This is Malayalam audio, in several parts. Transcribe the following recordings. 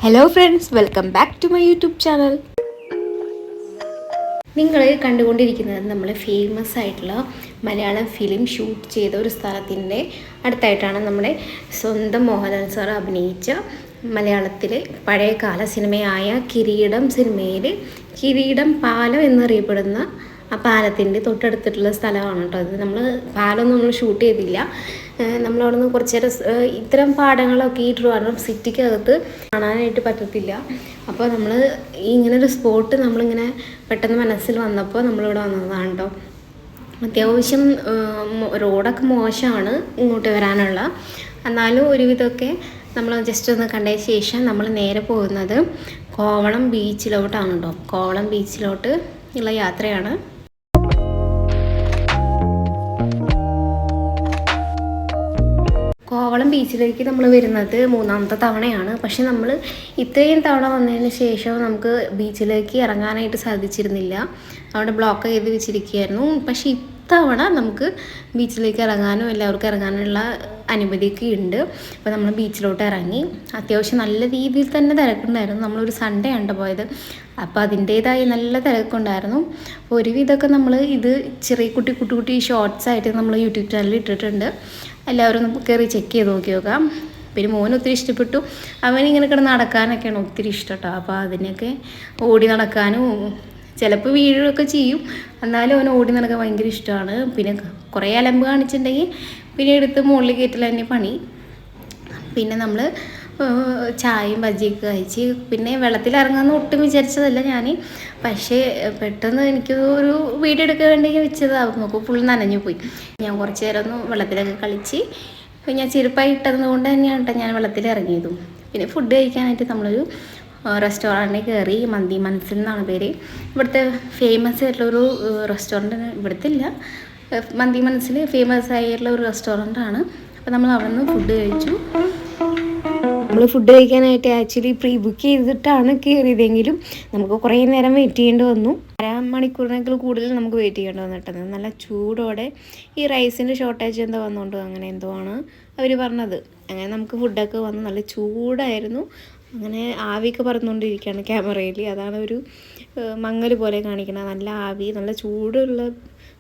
Hello friends, welcome back to my YouTube channel. നിങ്ങൾ കണ്ടുകൊണ്ടിരിക്കുന്നത് നമ്മൾ ഫേമസ് ആയിട്ടുള്ള മലയാളം ഫിലിം ഷൂട്ട് ചെയ്ത ഒരു സ്ഥലത്തിൻ്റെ അടുത്തായിട്ടാണ്. നമ്മുടെ സ്വന്തം മോഹൻലാൽ സാർ അഭിനയിച്ച മലയാളത്തിലെ പഴയകാല സിനിമയായ കിരീടം സിനിമയിൽ കിരീടം പാലം എന്നറിയപ്പെടുന്ന ആ പാലത്തിൻ്റെ തൊട്ടടുത്തിട്ടുള്ള സ്ഥലമാണ് കേട്ടോ. അത് പാലമൊന്നും നമ്മൾ ഷൂട്ട് ചെയ്തില്ല. നമ്മളവിടെ നിന്ന് കുറച്ച് നേരം ഇത്തരം പാടങ്ങളൊക്കെ ഈ ട്രിവാൻഡ്രം സിറ്റിക്കകത്ത് കാണാനായിട്ട് പറ്റത്തില്ല. അപ്പോൾ നമ്മൾ ഇങ്ങനൊരു സ്പോട്ട് നമ്മളിങ്ങനെ പെട്ടെന്ന് മനസ്സിൽ വന്നപ്പോൾ നമ്മളിവിടെ വന്നതാണ് കേട്ടോ. അത്യാവശ്യം റോഡൊക്കെ മോശമാണ് ഇങ്ങോട്ട് വരാനുള്ള, എന്നാലും ഒരുവിധമൊക്കെ നമ്മൾ ജസ്റ്റ് ഒന്ന് കണ്ടതിന് ശേഷം നമ്മൾ നേരെ പോകുന്നത് കോവളം ബീച്ചിലോട്ടാണ് കേട്ടോ. കോവളം ബീച്ചിലോട്ട് ഉള്ള യാത്രയാണ്. കോവളം ബീച്ചിലേക്ക് നമ്മൾ വരുന്നത് മൂന്നാമത്തെ തവണയാണ്. പക്ഷെ നമ്മൾ ഇത്രയും തവണ വന്നതിന് ശേഷം നമുക്ക് ബീച്ചിലേക്ക് ഇറങ്ങാനായിട്ട് സാധിച്ചിരുന്നില്ല. അവിടെ ബ്ലോക്ക് ചെയ്ത് വെച്ചിരിക്കുകയായിരുന്നു. പക്ഷേ ഇത്തവണ നമുക്ക് ബീച്ചിലേക്ക് ഇറങ്ങാനും എല്ലാവർക്കും ഇറങ്ങാനുള്ള അനുമതിയൊക്കെ ഉണ്ട്. അപ്പോൾ നമ്മൾ ബീച്ചിലോട്ട് ഇറങ്ങി. അത്യാവശ്യം നല്ല രീതിയിൽ തന്നെ തിരക്കുണ്ടായിരുന്നു. നമ്മളൊരു സൺഡേ ആണ് പോയത്. അപ്പോൾ അതിൻ്റേതായ നല്ല തിരക്കുണ്ടായിരുന്നു. അപ്പോൾ ഒരുവിധമൊക്കെ നമ്മൾ ഇത് ചെറിയ കുട്ടി ഷോർട്സ് ആയിട്ട് നമ്മൾ യൂട്യൂബ് ചാനലിൽ ഇട്ടിട്ടുണ്ട്. എല്ലാവരും ഒന്ന് കയറി ചെക്ക് ചെയ്ത് നോക്കാം. പിന്നെ മോന് ഒത്തിരി ഇഷ്ടപ്പെട്ടു. അവനിങ്ങനെ കിടന്ന് നടക്കാനൊക്കെയാണ് ഒത്തിരി ഇഷ്ടം കേട്ടോ. അപ്പോൾ അതിനൊക്കെ ഓടി നടക്കാനും ചിലപ്പോൾ വീഴുകയൊക്കെ ചെയ്യും, എന്നാലും അവന് ഓടി നടക്കാൻ ഭയങ്കര ഇഷ്ടമാണ്. പിന്നെ കുറേ അലമ്പ് കാണിച്ചിട്ടുണ്ടെങ്കിൽ പിന്നെ എടുത്ത് മുകളിൽ കയറ്റില്ല തന്നെ പണി. പിന്നെ നമ്മൾ ചായയും ബജ്ജിയൊക്കെ കഴിച്ച് പിന്നെ വെള്ളത്തിലിറങ്ങാമെന്ന് ഒട്ടും വിചാരിച്ചതല്ല ഞാൻ. പക്ഷേ പെട്ടെന്ന് എനിക്ക് ഒരു വീഡിയോ എടുക്കാൻ വേണ്ടി വെച്ചതാവും, നോക്കും ഫുൾ നനഞ്ഞു പോയി. ഞാൻ കുറച്ച് നേരം ഒന്ന് വെള്ളത്തിലൊക്കെ കളിച്ച് ഞാൻ ചെരുപ്പായി ഇട്ടത് കൊണ്ട് തന്നെയാണ് കേട്ടോ ഞാൻ വെള്ളത്തിൽ ഇറങ്ങിയതും. പിന്നെ ഫുഡ് കഴിക്കാനായിട്ട് നമ്മളൊരു റെസ്റ്റോറൻറ്റിൽ കയറി. മന്തി മനസ്സിൽ എന്നാണ് പേര്. ഇവിടുത്തെ ഫേമസ് ആയിട്ടുള്ളൊരു റെസ്റ്റോറൻറ്റ്, ഇവിടുത്തെ ഇല്ല, മന്തി മനസ്സിൽ ഫേമസ് ആയിട്ടുള്ള ഒരു റെസ്റ്റോറൻറ്റാണ്. അപ്പോൾ നമ്മൾ അവിടെ നിന്ന് ഫുഡ് കഴിച്ചു. നമ്മൾ ഫുഡ് കഴിക്കാനായിട്ട് ആക്ച്വലി പ്രീ ബുക്ക് ചെയ്തിട്ടാണ് കയറിയതെങ്കിലും നമുക്ക് കുറേ നേരം വെയിറ്റ് ചെയ്യേണ്ടി വന്നു. അരമണിക്കൂറിനേക്കാൾ കൂടുതൽ നമുക്ക് വെയിറ്റ് ചെയ്യേണ്ടി വന്നിട്ടുണ്ട്. നല്ല ചൂടോടെ ഈ റൈസിൻ്റെ ഷോർട്ടേജ് എന്തോ വന്നുകൊണ്ട് അങ്ങനെ എന്തോ ആണ് അവർ പറഞ്ഞത്. അങ്ങനെ നമുക്ക് ഫുഡൊക്കെ വന്ന് നല്ല ചൂടായിരുന്നു. അങ്ങനെ ആവിയൊക്കെ പറന്നുകൊണ്ടിരിക്കുകയാണ് ക്യാമറയിൽ. അതാണ് ഒരു മങ്ങൽ പോലെ കാണിക്കണം. നല്ല ആവി, നല്ല ചൂടുള്ള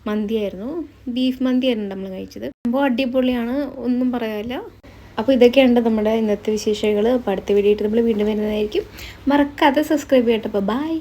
മന്തിയായിരുന്നു. ബീഫ് മന്തിയായിരുന്നു നമ്മൾ കഴിച്ചത്. അപ്പോൾ അടിപൊളിയാണ്, ഒന്നും പറയാനില്ല. അപ്പോൾ ഇതൊക്കെയാണ് നമ്മുടെ ഇന്നത്തെ വിശേഷങ്ങൾ. അപ്പോൾ അടുത്ത വീഡിയോ ആയിട്ട് നമ്മൾ വീണ്ടും വരുന്നതായിരിക്കും. മറക്കാതെ സബ്സ്ക്രൈബ് ചെയ്യട്ടെ. അപ്പോൾ ബൈ.